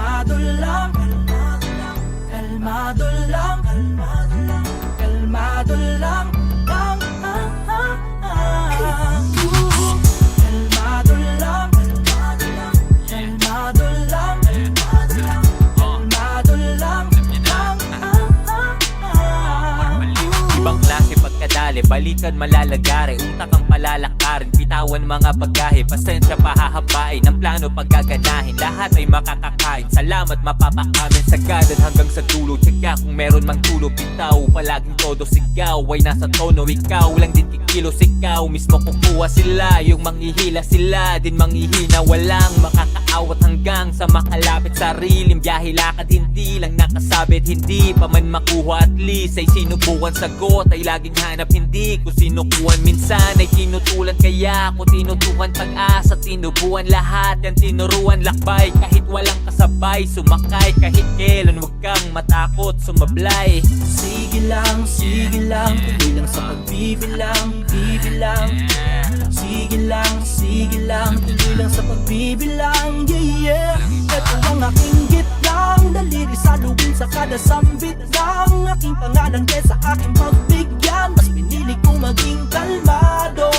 Kalmado lang, kalmado lang, kalmado lang, kalmado lang, kalmado lang, kalmado lang. Ibang klase pagkadali, balikan malalagari, utak ang palalakarin, bitawan mga paggahe, pasensya pahahabain, ang plano paggaganahin, lahat ay makakakain, salamat mapapakamin, sagadan hanggang sa dulo, tsaga kung meron mang tulo, bitaw, palaging todo sigaw, ay nasa tono, ikaw lang din kikilos, ikaw mismo kukuha sila, yung manghihila sila, din manghihina, walang makakaawat hanggang sa makalapit sariling biyahe lakad, hindi lang nakasabit, hindi pa man makuha, at least ay sinubukan, sagot ay laging hanap, hindi ko sinukuhan, minsan ay tinutulan, kaya ko tinutukan, pag-asa tinubuan, lahat yan tinuruan, lakbay kahit walang kasabay, sumakay kahit kailan, wag kang matakot sumablay. Sige lang, tuloy lang sa pagbibilang, bibilang. Sige lang, tuloy lang sa pagbibilang, yeah, yeah. Ito ang aking gitlang, daliri sa luwin sa kada sambit ng aking pangalan kesa aking pagbigyan. Mas pinili kong maging kalmado,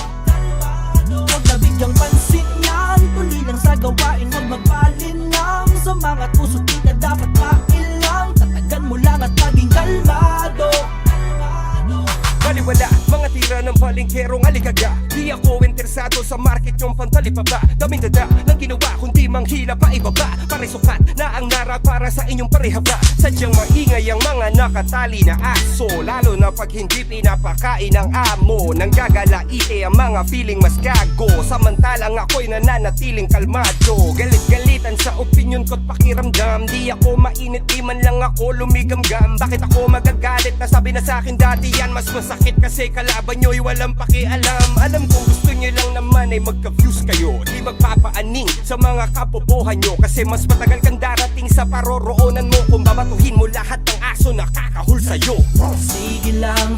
huwag na bigyang pansin yan. Tuloy lang sa gawain, huwag magpalinlang, sa mga puso't di ka dapat mailang. Tatagan mo lang at maging kalmado. Baliwala, mga tira ng palengkerong aligaga. Di ako interesado sa market yung pantalipaba. Daming dada ng ginawa, kundi manghila pa ibaba. Parisukat na ang nara para sa inyong parehaba. Sadyang maingay ang mga nakatali na aso, lalo na pag hindi pinapakain ng amo. Nanggagalaite ang mga feeling mas gago, samantalang ako'y nananatiling kalmado. Galit-galitan sa opinion ko't pakiramdam. Di ako mainit, di man lang ako lumigamgam. Bakit ako magagalit? Nasabi na sa'kin dati yan, mas masakit kasi kalaban nyo'y walang pakialam. Alam kong gusto nyo lang naman ay magka-views kayo, di magpapaaning sa mga kapobohan nyo, kasi mas matagal kang darating sa paroroonan mo kung babatuhin mo lahat ng aso na kakahul sa'yo. Sige lang,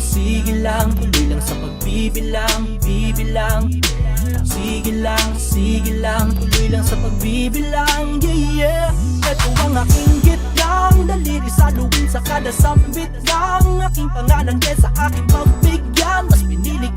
tuloy lang sa pagbibilang, bibilang. Sige lang, tuloy lang sa pagbibilang, yeah, yeah. Ito ang aking gitlang, daliri sa luwin sa kada sambit ng aking pangalan kesa aking pagbigyan. Mas pinili